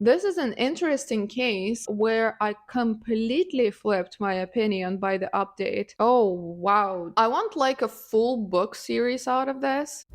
This is an interesting case where I completely flipped my opinion by the update. Oh, wow. I want like a full book series out of this.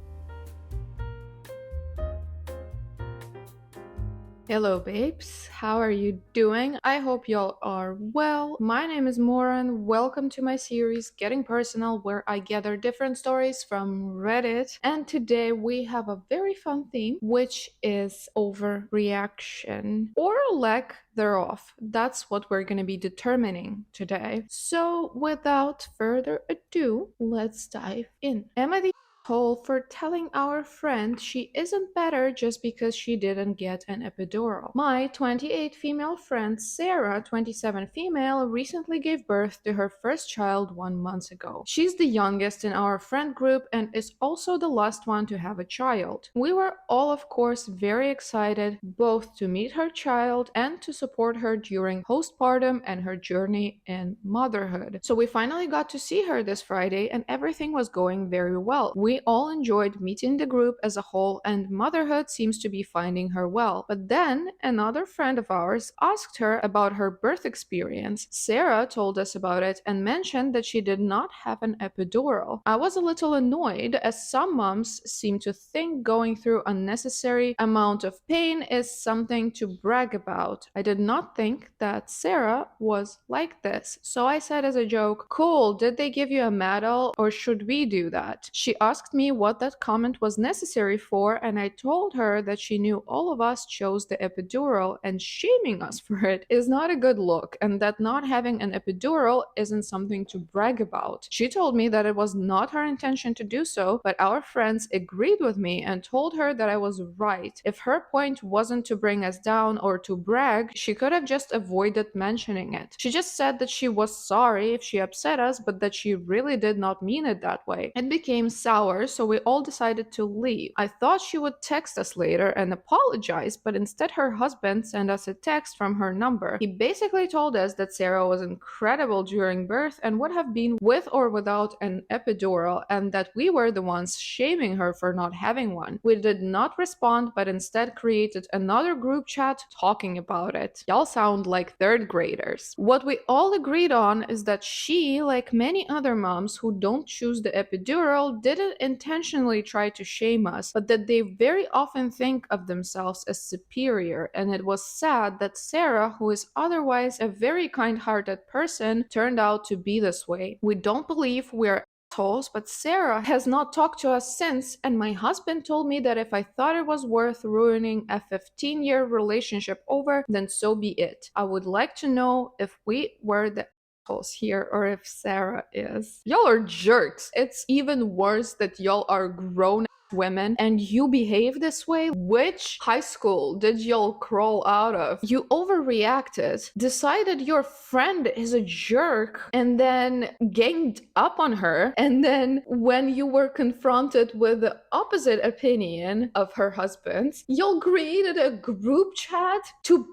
Hello, babes. How are you doing? I hope y'all are well. My name is Moran. Welcome to my series, Getting Personal, where I gather different stories from Reddit. And today we have a very fun theme, which is overreaction or lack thereof. That's what we're going to be determining today. So, without further ado, let's dive in. Am I the asshole for telling our friend she isn't better just because she didn't get an epidural? My 28 female friend Sarah, 27 female, recently gave birth to her first child 1 month ago. She's the youngest in our friend group and is also the last one to have a child. We were all, of course, very excited both to meet her child and to support her during postpartum and her journey in motherhood. So we finally got to see her this Friday and everything was going very well. We all enjoyed meeting the group as a whole and motherhood seems to be finding her well. But then another friend of ours asked her about her birth experience. Sarah told us about it and mentioned that she did not have an epidural. I was a little annoyed as some moms seem to think going through unnecessary amount of pain is something to brag about. I did not think that Sarah was like this. So I said as a joke, "Cool, did they give you a medal or should we do that?" She asked me what that comment was necessary for, and I told her that she knew all of us chose the epidural and shaming us for it is not a good look, and that not having an epidural isn't something to brag about. She told me that it was not her intention to do so, but our friends agreed with me and told her that I was right. If her point wasn't to bring us down or to brag, she could have just avoided mentioning it. She just said that she was sorry if she upset us, but that she really did not mean it that way. It became sour, so we all decided to leave. I thought she would text us later and apologize, but instead her husband sent us a text from her number. He basically told us that Sarah was incredible during birth and would have been with or without an epidural, and that we were the ones shaming her for not having one. We did not respond, but instead created another group chat talking about it. Y'all sound like third graders. What we all agreed on is that she, like many other moms who don't choose the epidural, didn't intentionally try to shame us, but that they very often think of themselves as superior, and it was sad that Sarah, who is otherwise a very kind-hearted person, turned out to be this way. We don't believe we're assholes, but Sarah has not talked to us since, and my husband told me that if I thought it was worth ruining a 15-year relationship over, then so be it. I would like to know if we were the assholes here or if Sarah is. Y'all are jerks. It's even worse that y'all are grown women and you behave this way. Which high school did y'all crawl out of? You overreacted, decided your friend is a jerk, and then ganged up on her. And then when you were confronted with the opposite opinion of her husband's, y'all created a group chat to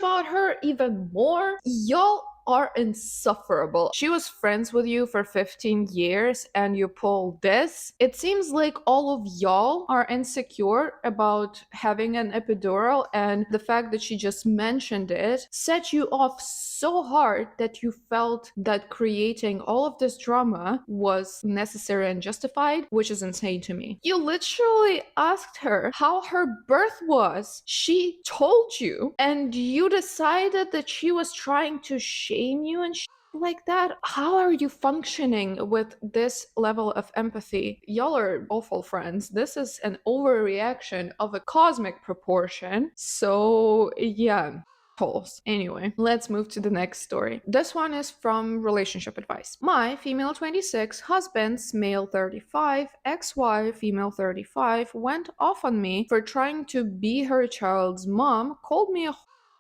about her even more. Y'all are insufferable. She was friends with you for 15 years and you pull this. It seems like all of y'all are insecure about having an epidural, and the fact that she just mentioned it set you off so hard that you felt that creating all of this drama was necessary and justified, which is insane to me. You literally asked her how her birth was. She told you, and you decided that she was trying to shame you and like that. How are you functioning with this level of empathy? Y'all are awful friends. This is an overreaction of a cosmic proportion. So yeah, holes. Anyway, let's move to the next story. This one is from Relationship Advice. My female 26, husband's male 35, ex-wife female 35 went off on me for trying to be her child's mom, called me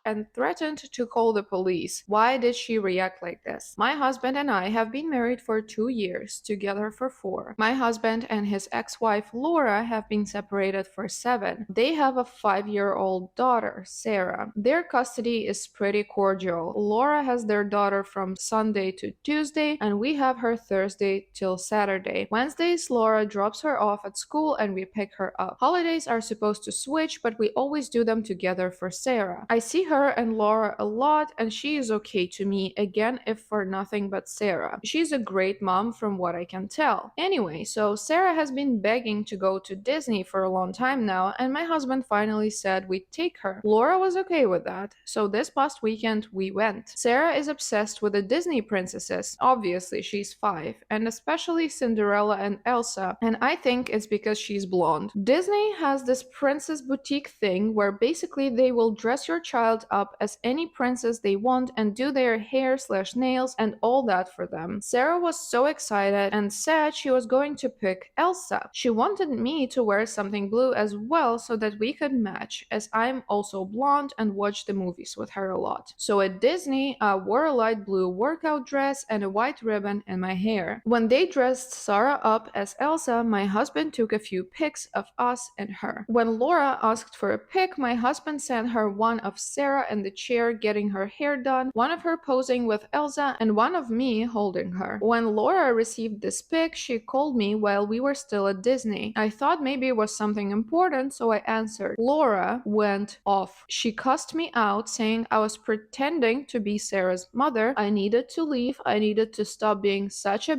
a and threatened to call the police. Why did she react like this? My husband and I have been married for 2 years, together for 4. My husband and his ex-wife Laura have been separated for 7. They have a 5-year-old daughter, Sarah. Their custody is pretty cordial. Laura has their daughter from Sunday to Tuesday, and we have her Thursday till Saturday. Wednesdays, Laura drops her off at school and we pick her up. Holidays are supposed to switch, but we always do them together for Sarah. I see her and Laura a lot, and she is okay to me, again, if for nothing but Sarah. She's a great mom from what I can tell. Anyway, so Sarah has been begging to go to Disney for a long time now, and my husband finally said we'd take her. Laura was okay with that, so this past weekend we went. Sarah is obsessed with the Disney princesses. Obviously, she's 5, and especially Cinderella and Elsa, and I think it's because she's blonde. Disney has this princess boutique thing where basically they will dress your child up as any princess they want and do their hair/nails and all that for them. Sarah was so excited and said she was going to pick Elsa. She wanted me to wear something blue as well so that we could match, as I'm also blonde and watch the movies with her a lot. So at Disney, I wore a light blue workout dress and a white ribbon in my hair. When they dressed Sarah up as Elsa, my husband took a few pics of us and her. When Laura asked for a pic, my husband sent her one of Sarah in the chair getting her hair done, one of her posing with Elsa, and one of me holding her. When Laura received this pic, she called me while we were still at Disney. I thought maybe it was something important, so I answered. Laura went off. She cussed me out, saying I was pretending to be Sarah's mother. I needed to leave. I needed to stop being such a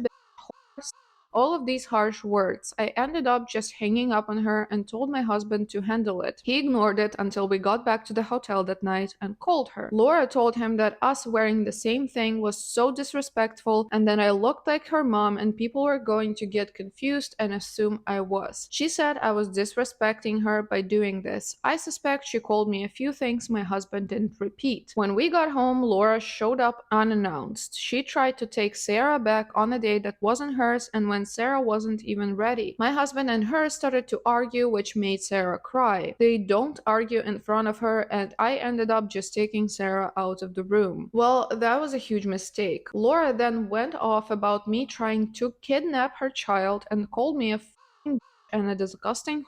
all of these harsh words. I ended up just hanging up on her and told my husband to handle it. He ignored it until we got back to the hotel that night and called her. Laura told him that us wearing the same thing was so disrespectful and then I looked like her mom and people were going to get confused and assume I was. She said I was disrespecting her by doing this. I suspect she called me a few things my husband didn't repeat. When we got home, Laura showed up unannounced. She tried to take Sarah back on a date that wasn't hers, and when Sarah wasn't even ready, my husband and her started to argue, which made Sarah cry. They don't argue in front of her, and I ended up just taking Sarah out of the room. Well, that was a huge mistake. Laura then went off about me trying to kidnap her child and called me a f***ing and a disgusting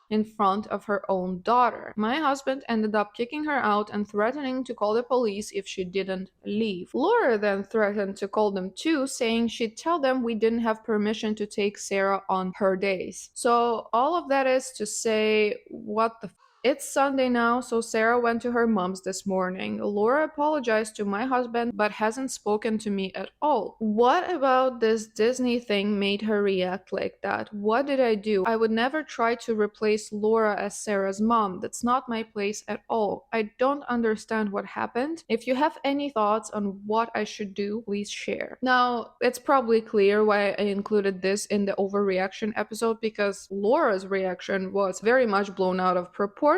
in front of her own daughter. My husband ended up kicking her out and threatening to call the police if she didn't leave. Laura then threatened to call them too, saying she'd tell them we didn't have permission to take Sarah on her days. So all of that is to say, what the it's Sunday now, so Sarah went to her mom's this morning. Laura apologized to my husband but hasn't spoken to me at all. What about this Disney thing made her react like that? What did I do? I would never try to replace Laura as Sarah's mom. That's not my place at all. I don't understand what happened. If you have any thoughts on what I should do, please share. Now, it's probably clear why I included this in the overreaction episode, because Laura's reaction was very much blown out of proportion.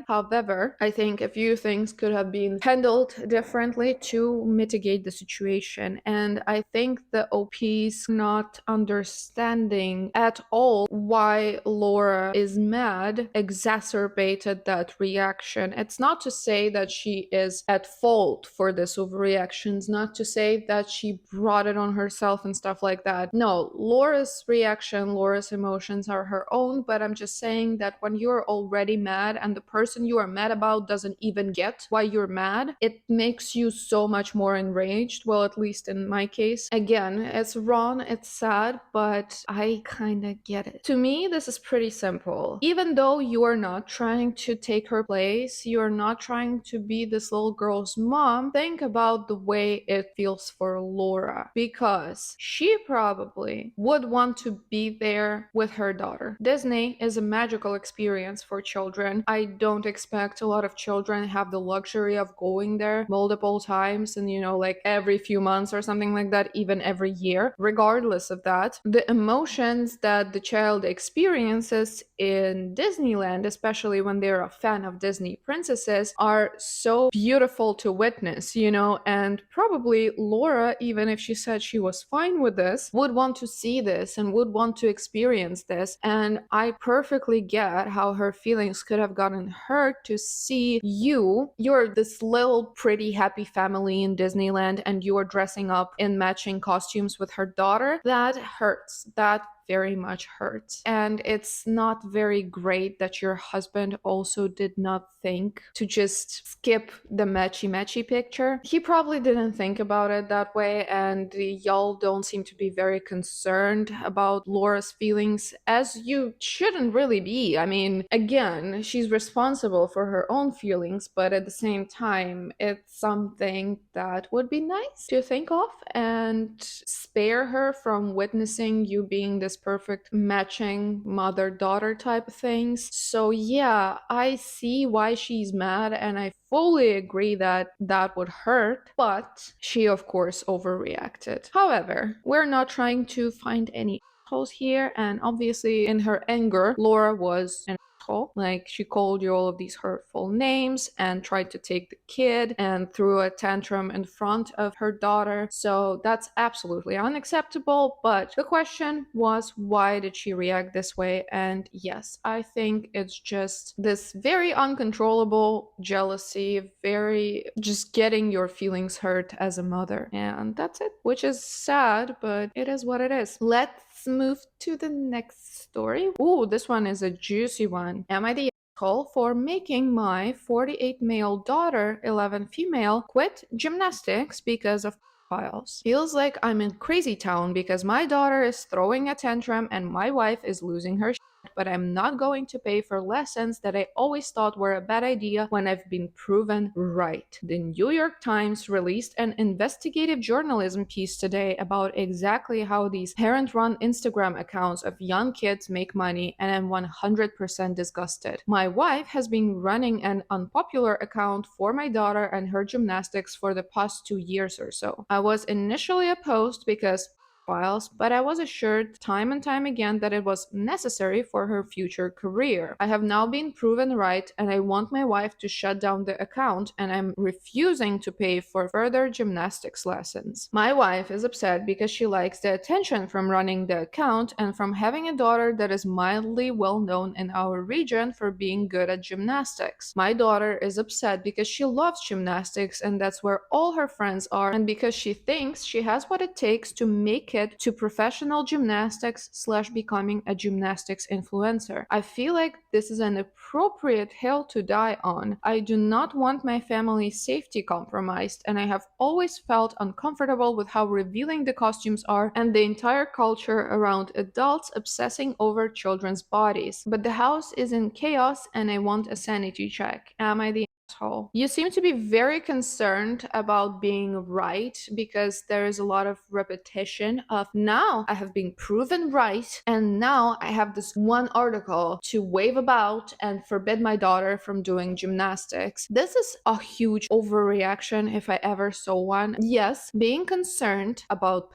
However, I think a few things could have been handled differently to mitigate the situation, and I think the OP's not understanding at all why Laura is mad exacerbated that reaction. It's not to say that she is at fault for this overreactions, not to say that she brought it on herself and stuff like that. No, Laura's reaction, Laura's emotions are her own, but I'm just saying that when you're already mad and the person you are mad about doesn't even get why you're mad, it makes you so much more enraged. Well, at least in my case. Again, it's wrong, it's sad, but I kinda get it. To me, this is pretty simple. Even though you are not trying to take her place, you are not trying to be this little girl's mom, think about the way it feels for Laura, because she probably would want to be there with her daughter. Disney is a magical experience for children. I don't expect a lot of children have the luxury of going there multiple times and, like every few months or something like that, even every year. Regardless of that, the emotions that the child experiences in Disneyland, especially when they're a fan of Disney princesses, are so beautiful to witness, and probably Laura, even if she said she was fine with this, would want to see this and would want to experience this. And I perfectly get how her feelings could have gotten gotten hurt to see you're this little pretty happy family in Disneyland and you're dressing up in matching costumes with her daughter. That hurts. That very much hurts. And it's not very great that your husband also did not think to just skip the matchy picture. He probably didn't think about it that way, and y'all don't seem to be very concerned about Laura's feelings, as you shouldn't really be. I mean, again, she's responsible for her own feelings, but at the same time, it's something that would be nice to think of and spare her from witnessing you being this perfect matching mother-daughter type of things. So yeah, I see why she's mad, and I fully agree that that would hurt, but she of course overreacted. However, we're not trying to find any assholes here, and obviously in her anger, Laura was an asshole. Like, she called you all of these hurtful names and tried to take the kid and threw a tantrum in front of her daughter. So that's absolutely unacceptable. But the question was, why did she react this way? And yes, I think it's just this very uncontrollable jealousy, very just getting your feelings hurt as a mother. And that's it, which is sad, but it is what it is. Let's move to the next story. Ooh, this one is a juicy one. Am I the asshole for making my 48 male daughter, 11 female, quit gymnastics because of files? Feels like I'm in crazy town because my daughter is throwing a tantrum and my wife is losing her shit, but I'm not going to pay for lessons that I always thought were a bad idea when I've been proven right. The New York Times released an investigative journalism piece today about exactly how these parent-run Instagram accounts of young kids make money, and I'm 100% disgusted. My wife has been running an unpopular account for my daughter and her gymnastics for the past 2 years or so. I was initially opposed because files, but I was assured time and time again that it was necessary for her future career. I have now been proven right, and I want my wife to shut down the account, and I'm refusing to pay for further gymnastics lessons. My wife is upset because she likes the attention from running the account and from having a daughter that is mildly well known in our region for being good at gymnastics. My daughter is upset because she loves gymnastics and that's where all her friends are, and because she thinks she has what it takes to make it to professional gymnastics / becoming a gymnastics influencer. I feel like this is an appropriate hill to die on. I do not want my family's safety compromised, and I have always felt uncomfortable with how revealing the costumes are and the entire culture around adults obsessing over children's bodies. But the house is in chaos and I want a sanity check. Am I the asshole? You seem to be very concerned about being right because there is a lot of repetition of, now I have been proven right and now I have this one article to wave about and forbid my daughter from doing gymnastics. This is a huge overreaction if I ever saw one. Yes, being concerned about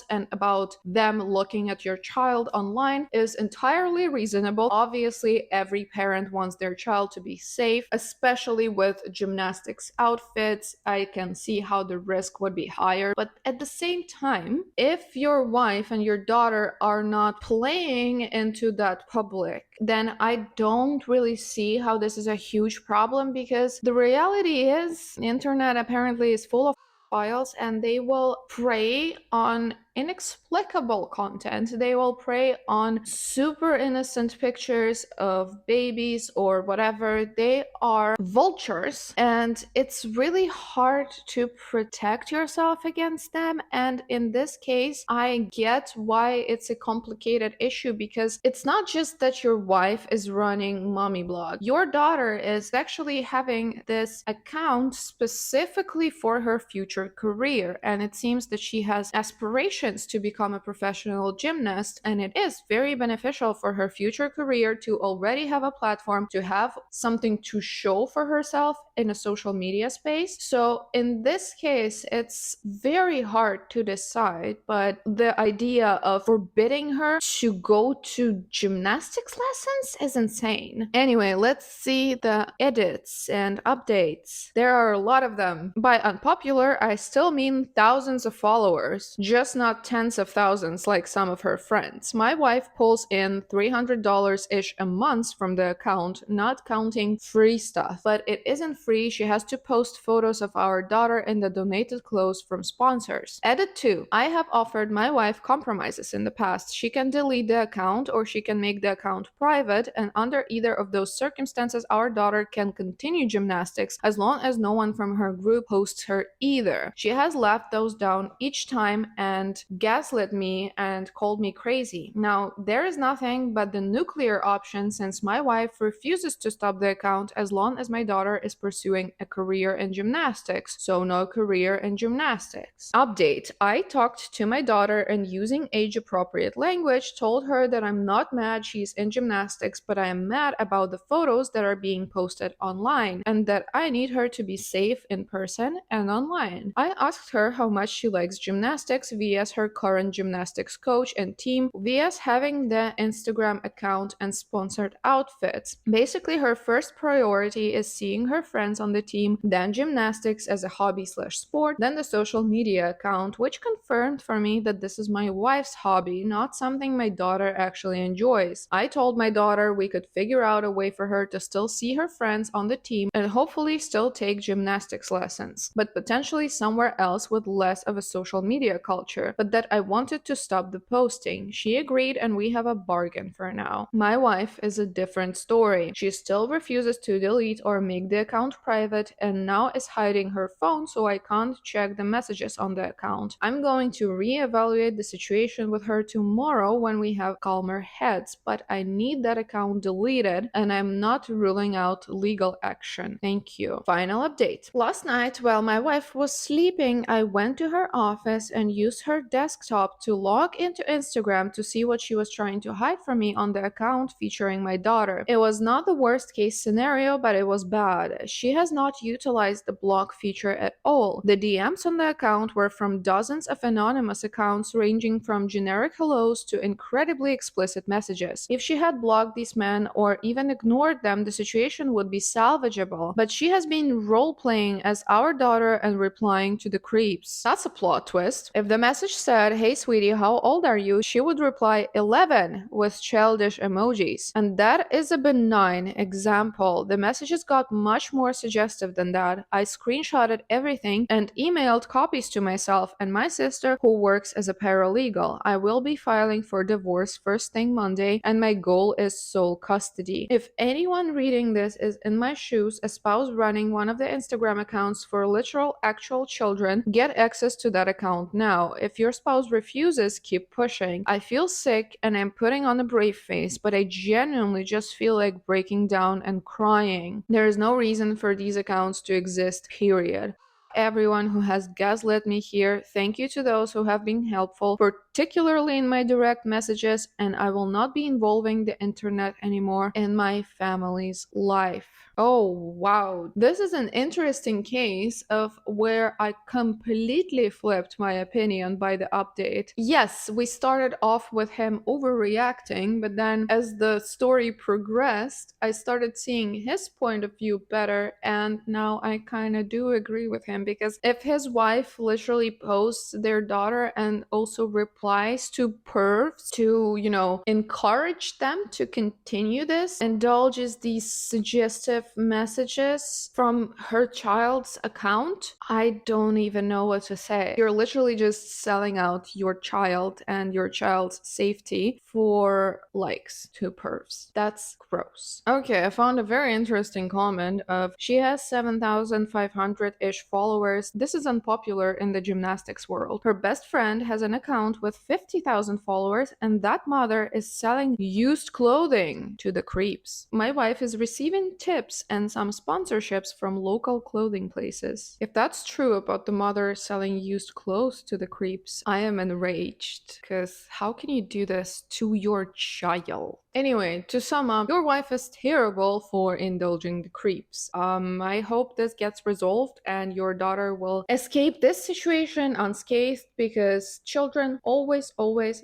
and about them looking at your child online is entirely reasonable. Obviously, every parent wants their child to be safe, especially with gymnastics outfits. I can see how the risk would be higher, but at the same time, if your wife and your daughter are not playing into that public, then I don't really see how this is a huge problem, because the reality is the internet apparently is full of files, and they will prey on inexplicable content. They will prey on super innocent pictures of babies or whatever. They are vultures, and it's really hard to protect yourself against them. And in this case, I get why it's a complicated issue, because it's not just that your wife is running mommy blog. Your daughter is actually having this account specifically for her future career, and it seems that she has aspirations to become a professional gymnast, and it is very beneficial for her future career to already have a platform, to have something to show for herself in a social media space. So in this case, it's very hard to decide, but the idea of forbidding her to go to gymnastics lessons is insane. Anyway, let's see the edits and updates. There are a lot of them. By unpopular, I still mean thousands of followers, just not not tens of thousands like some of her friends. My wife pulls in $300 ish a month from the account, not counting free stuff. But it isn't free, she has to post photos of our daughter in the donated clothes from sponsors. Edit 2. I have offered my wife compromises in the past. She can delete the account or she can make the account private, and under either of those circumstances, our daughter can continue gymnastics as long as no one from her group posts her either. She has left those down each time and gaslit me and called me crazy. Now, there is nothing but the nuclear option since my wife refuses to stop the account as long as my daughter is pursuing a career in gymnastics. So, no career in gymnastics. Update. I talked to my daughter and using age appropriate language told her that I'm not mad she's in gymnastics, but I am mad about the photos that are being posted online and that I need her to be safe in person and online. I asked her how much she likes gymnastics vs her current gymnastics coach and team vs having the Instagram account and sponsored outfits. Basically, her first priority is seeing her friends on the team, then gymnastics as a hobby/sport, then the social media account, which confirmed for me that this is my wife's hobby, not something my daughter actually enjoys. I told my daughter we could figure out a way for her to still see her friends on the team and hopefully still take gymnastics lessons, but potentially somewhere else with less of a social media culture, but that I wanted to stop the posting. She agreed and we have a bargain for now. My wife is a different story. She still refuses to delete or make the account private and now is hiding her phone so I can't check the messages on the account. I'm going to reevaluate the situation with her tomorrow when we have calmer heads, but I need that account deleted and I'm not ruling out legal action. Thank you. Final update. Last night, while my wife was sleeping, I went to her office and used her desktop to log into Instagram to see what she was trying to hide from me on the account featuring my daughter. It was not the worst case scenario, but it was bad. She has not utilized the block feature at all. The DMs on the account were from dozens of anonymous accounts ranging from generic hellos to incredibly explicit messages. If she had blocked these men or even ignored them, the situation would be salvageable, but she has been role-playing as our daughter and replying to the creeps. That's a plot twist. If the message said, "Hey sweetie, how old are you?" she would reply 11 with childish emojis. And that is a benign example. The messages got much more suggestive than that. I screenshotted everything and emailed copies to myself and my sister who works as a paralegal. I will be filing for divorce first thing Monday and my goal is sole custody. If anyone reading this is in my shoes, a spouse running one of the Instagram accounts for literal actual children, get access to that account now. If your spouse refuses, keep pushing. I feel sick and I'm putting on a brave face, but I genuinely just feel like breaking down and crying. There is no reason for these accounts to exist, period. Everyone who has gaslit me here, thank you to those who have been helpful, particularly in my direct messages, and I will not be involving the internet anymore in my family's life. Oh, wow. This is an interesting case of where I completely flipped my opinion by the update. Yes, we started off with him overreacting, but then as the story progressed, I started seeing his point of view better, and now I kind of do agree with him because if his wife literally posts their daughter and also replies to pervs to, encourage them to continue this, indulges these suggestive messages from her child's account, I don't even know what to say. You're literally just selling out your child and your child's safety for likes to pervs. That's gross. Okay, I found a very interesting comment of she has 7,500-ish followers. This is unpopular in the gymnastics world. Her best friend has an account with 50,000 followers and that mother is selling used clothing to the creeps. My wife is receiving tips and some sponsorships from local clothing places. If that's true about the mother selling used clothes to the creeps, I am enraged. Because how can you do this to your child? Anyway, to sum up, your wife is terrible for indulging the creeps. I hope this gets resolved and your daughter will escape this situation unscathed because children always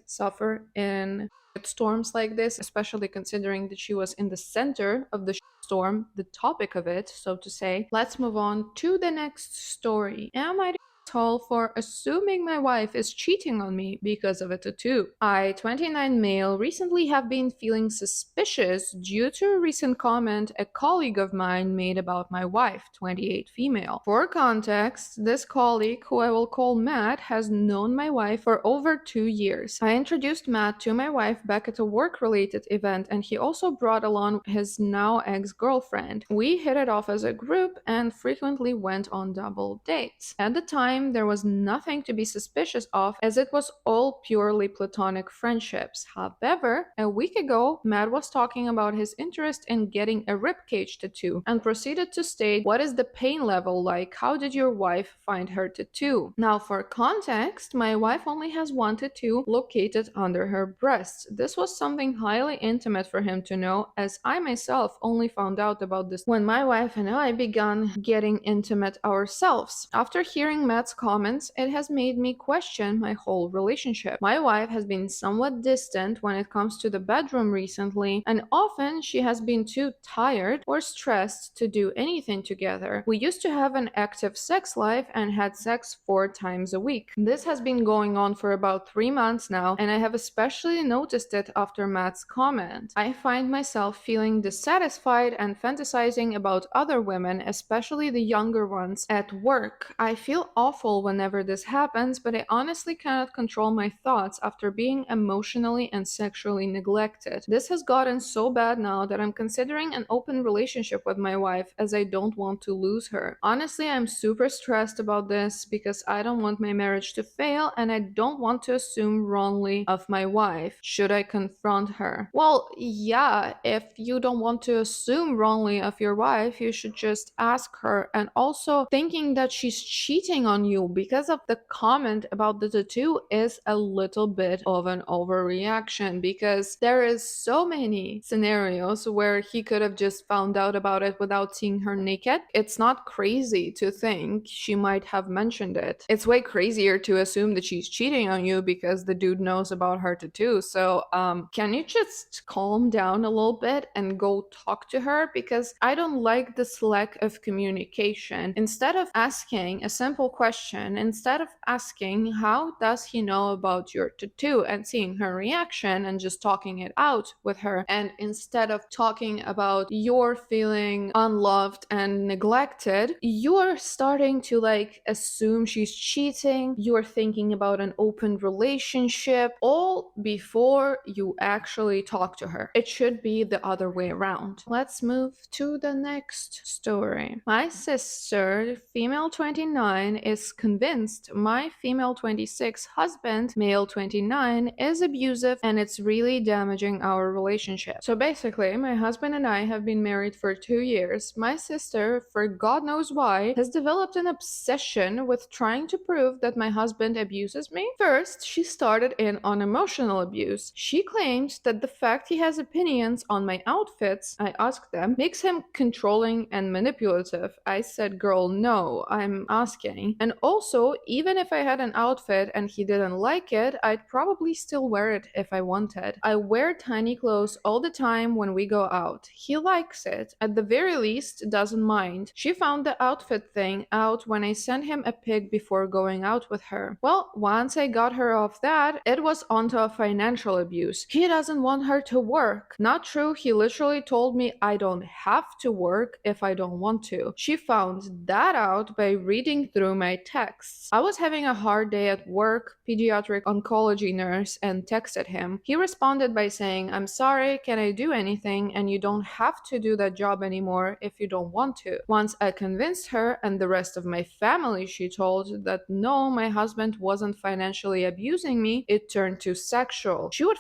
suffer in storms like this, especially considering that she was in the center of the storm, the topic of it, so to say. Let's move on to the next story. Am I the tall for assuming my wife is cheating on me because of a tattoo. I, 29 male, recently have been feeling suspicious due to a recent comment a colleague of mine made about my wife, 28 female. For context, this colleague, who I will call Matt, has known my wife for over 2 years. I introduced Matt to my wife back at a work-related event, and he also brought along his now ex-girlfriend. We hit it off as a group and frequently went on double dates. At the time, there was nothing to be suspicious of, as it was all purely platonic friendships. However, a week ago, Matt was talking about his interest in getting a ribcage tattoo and proceeded to state, what is the pain level like? How did your wife find her tattoo? Now, for context, my wife only has one tattoo located under her breast. This was something highly intimate for him to know, as I myself only found out about this when my wife and I began getting intimate ourselves. After hearing Matt's comments, it has made me question my whole relationship. My wife has been somewhat distant when it comes to the bedroom recently, and often she has been too tired or stressed to do anything together. We used to have an active sex life and had sex 4 times a week. This has been going on for about 3 months now, and I have especially noticed it after Matt's comment. I find myself feeling dissatisfied and fantasizing about other women, especially the younger ones, at work. I feel awful whenever this happens, but I honestly cannot control my thoughts after being emotionally and sexually neglected. This has gotten so bad now that I'm considering an open relationship with my wife, as I don't want to lose her. Honestly, I'm super stressed about this because I don't want my marriage to fail, and I don't want to assume wrongly of my wife. Should I confront her? Well, yeah, if you don't want to assume wrongly of your wife, you should just ask her. And also, thinking that she's cheating on you because of the comment about the tattoo is a little bit of an overreaction, because there is so many scenarios where he could have just found out about it without seeing her naked. It's not crazy to think she might have mentioned it. It's way crazier to assume that she's cheating on you because the dude knows about her tattoo. So, can you just calm down a little bit and go talk to her? Because I don't like this lack of communication. Instead of asking a simple question, instead of asking, how does he know about your tattoo, and seeing her reaction and just talking it out with her, and instead of talking about your feeling unloved and neglected, you are starting to assume she's cheating. You're thinking about an open relationship, all before you actually talk to her. It should be the other way around. Let's move to the next story. My sister, female 29, is convinced my female 26 husband, male 29, is abusive, and it's really damaging our relationship. So basically, my husband and I have been married for 2 years. My sister, for God knows why, has developed an obsession with trying to prove that my husband abuses me. First, she started in on emotional abuse. She claimed that the fact he has opinions on my outfits, I asked them, makes him controlling and manipulative. I said, girl, no, I'm asking. And also, even if I had an outfit and he didn't like it, I'd probably still wear it if I wanted. I wear tiny clothes all the time when we go out. He likes it. At the very least, doesn't mind. She found the outfit thing out when I sent him a pic before going out with her. Well, once I got her off that, it was onto a financial abuse. He doesn't want her to work. Not true, he literally told me I don't have to work if I don't want to. She found that out by reading through my texts. I was having a hard day at work, pediatric oncology nurse, and texted him. He responded by saying, I'm sorry, can I do anything? And you don't have to do that job anymore if you don't want to. Once I convinced her and the rest of my family, she told, that no, my husband wasn't financially abusing me, it turned to sexual. She would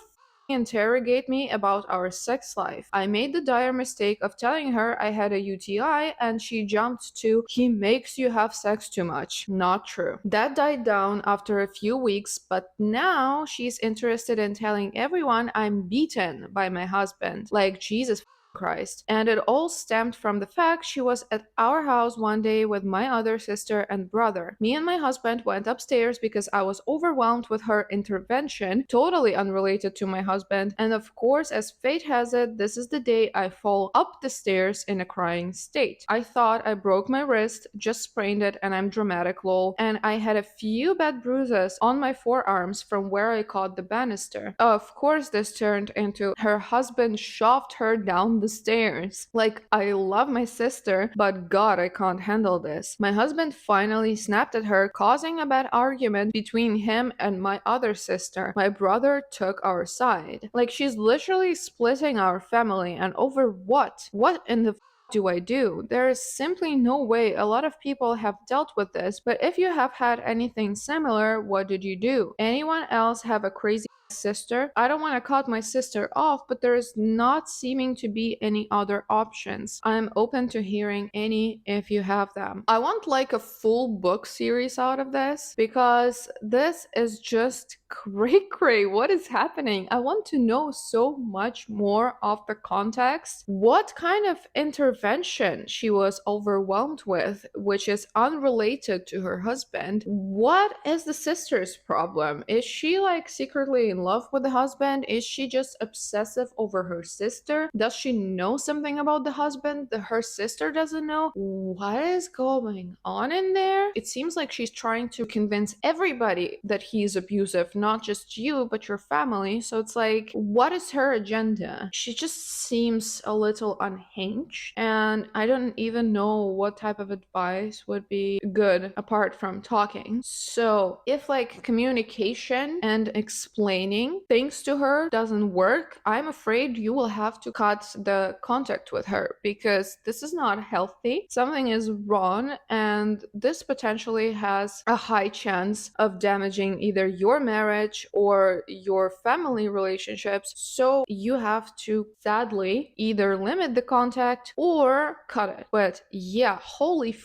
interrogate me about our sex life. I made the dire mistake of telling her I had a UTI, and she jumped to, he makes you have sex too much. Not true. That died down after a few weeks, but now she's interested in telling everyone I'm beaten by my husband. Like, Jesus Christ. And it all stemmed from the fact she was at our house one day with my other sister and brother. Me and my husband went upstairs because I was overwhelmed with her intervention, totally unrelated to my husband. And of course, as fate has it, this is the day I fall up the stairs in a crying state. I thought I broke my wrist, just sprained it, and I'm dramatic lol. And I had a few bad bruises on my forearms from where I caught the banister. Of course, this turned into her husband shoved her down the stairs. Like, I love my sister, but God, I can't handle this. My husband finally snapped at her, causing a bad argument between him and my other sister. My brother took our side. Like, she's literally splitting our family, and over what? What in the do I do? There is simply no way. A lot of people have dealt with this, but if you have had anything similar, what did you do? Anyone else have a crazy sister? I don't want to cut my sister off, but there is not seeming to be any other options. I'm open to hearing any if you have them. I want like a full book series out of this because this is just cray. What is happening? I want to know so much more of the context. What kind of intervention she was overwhelmed with, which is unrelated to her husband? What is the sister's problem? Is she like secretly in love with the husband? Is she just obsessive over her sister? Does she know something about the husband that her sister doesn't know? What is going on in there? It seems like she's trying to convince everybody that he's abusive, not just you, but your family. So it's like, what is her agenda? She just seems a little unhinged, and I don't even know what type of advice would be good apart from talking. So if like communication and explaining things to her doesn't work, I'm afraid you will have to cut the contact with her because this is not healthy. Something is wrong, and this potentially has a high chance of damaging either your marriage or your family relationships. So you have to sadly either limit the contact or cut it. But yeah, holy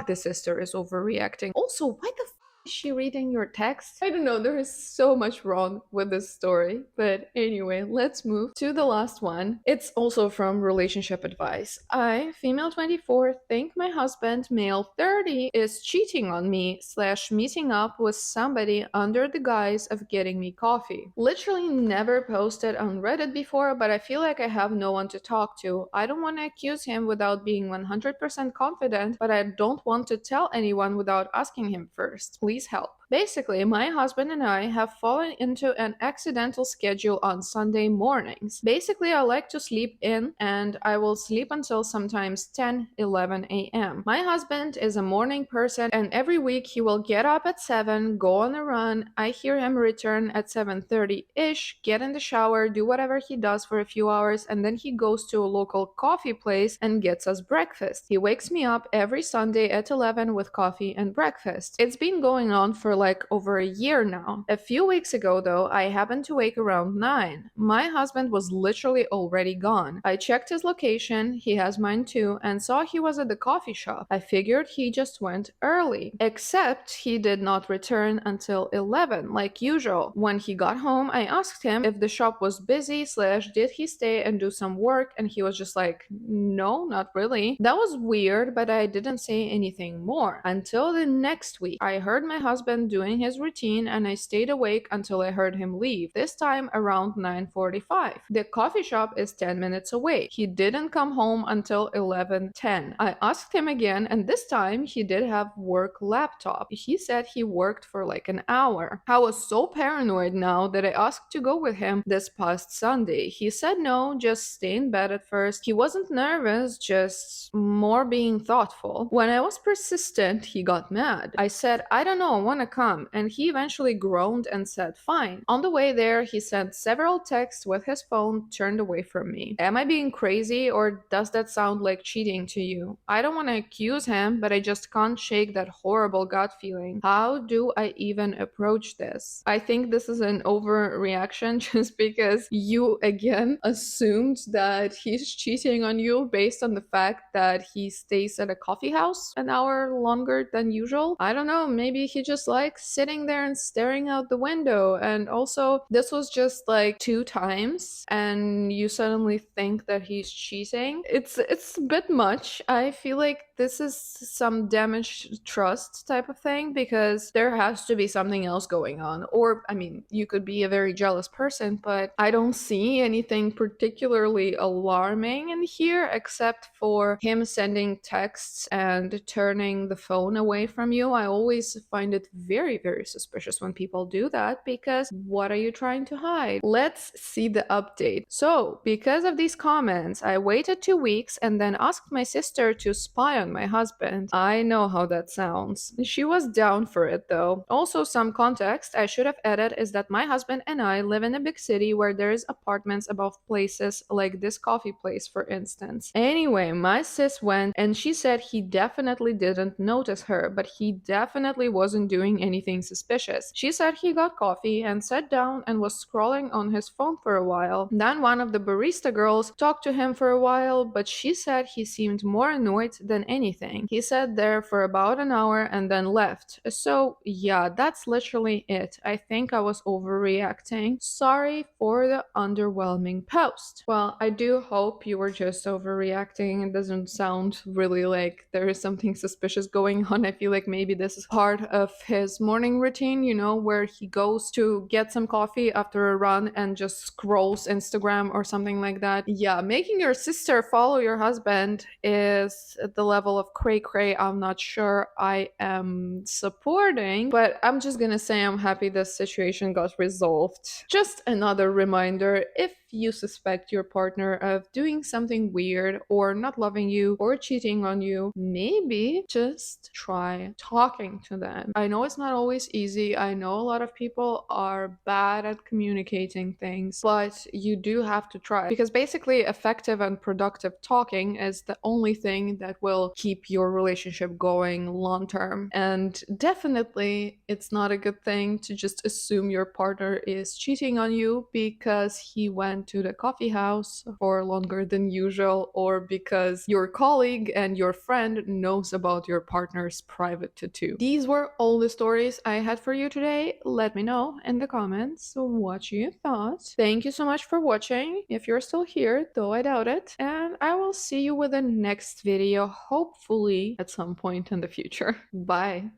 the sister is overreacting. Also, why the is she reading your text? I don't know, there is so much wrong with this story. But anyway, let's move to the last one. It's also from Relationship Advice. I, female 24, think my husband, male 30, is cheating on me / meeting up with somebody under the guise of getting me coffee. Literally never posted on Reddit before, but I feel like I have no one to talk to. I don't want to accuse him without being 100% confident, but I don't want to tell anyone without asking him first. Please help. Basically, my husband and I have fallen into an accidental schedule on Sunday mornings. Basically, I like to sleep in and I will sleep until sometimes 10, 11 a.m. My husband is a morning person and every week he will get up at 7, go on a run. I hear him return at 7:30-ish, get in the shower, do whatever he does for a few hours, and then he goes to a local coffee place and gets us breakfast. He wakes me up every Sunday at 11 with coffee and breakfast. It's been going on for like over a year now. A few weeks ago though, I happened to wake around 9. My husband was literally already gone. I checked his location, he has mine too, and saw he was at the coffee shop. I figured he just went early. Except he did not return until 11, like usual. When he got home, I asked him if the shop was busy / did he stay and do some work, and he was just like, no, not really. That was weird, but I didn't say anything more. Until the next week, I heard my husband doing his routine and I stayed awake until I heard him leave, this time around 9:45. The coffee shop is 10 minutes away. He didn't come home until 11:10. I asked him again and this time he did have work laptop. He said he worked for like an hour. I was so paranoid now that I asked to go with him this past Sunday. He said no, just stay in bed at first. He wasn't nervous, just more being thoughtful. When I was persistent, he got mad. I said, I don't know, I wanna come, and he eventually groaned and said fine. On the way there, he sent several texts with his phone turned away from me. Am I being crazy or does that sound like cheating to you? I don't want to accuse him, but I just can't shake that horrible gut feeling. How do I even approach this? I think this is an overreaction just because you again assumed that he's cheating on you based on the fact that he stays at a coffee house an hour longer than usual. I don't know, maybe he just likes sitting there and staring out the window. And also, this was just like 2 times, and you suddenly think that he's cheating. It's a bit much. I feel like this is some damaged trust type of thing, because there has to be something else going on. Or, I mean, you could be a very jealous person, but I don't see anything particularly alarming in here except for him sending texts and turning the phone away from you. I always find it very, very suspicious when people do that, because what are you trying to hide? Let's see the update. So, because of these comments, I waited 2 weeks and then asked my sister to spy on my husband. I know how that sounds. She was down for it though. Also, some context I should have added is that my husband and I live in a big city where there's apartments above places like this coffee place, for instance. Anyway, my sis went and she said he definitely didn't notice her, but he definitely wasn't doing anything suspicious. She said he got coffee and sat down and was scrolling on his phone for a while. Then one of the barista girls talked to him for a while, but she said he seemed more annoyed than anything. He sat there for about an hour and then left. So, yeah, that's literally it. I think I was overreacting. Sorry for the underwhelming post. Well, I do hope you were just overreacting. It doesn't sound really like there is something suspicious going on. I feel like maybe this is part of his morning routine, you know, where he goes to get some coffee after a run and just scrolls Instagram or something like that. Yeah, making your sister follow your husband is at the level of cray cray. I'm not sure I am supporting, but I'm just gonna say I'm happy this situation got resolved. Just another reminder, if you suspect your partner of doing something weird or not loving you or cheating on you, maybe just try talking to them. I know it's not always easy. I know a lot of people are bad at communicating things, but you do have to try, because basically effective and productive talking is the only thing that will keep your relationship going long term. And definitely it's not a good thing to just assume your partner is cheating on you because he went to the coffee house for longer than usual, or because your colleague and your friend knows about your partner's private tattoo. These were all the stories I had for you today. Let me know in the comments what you thought. Thank you so much for watching, if you're still here, though I doubt it, and I will see you with the next video, hopefully at some point in the future. Bye!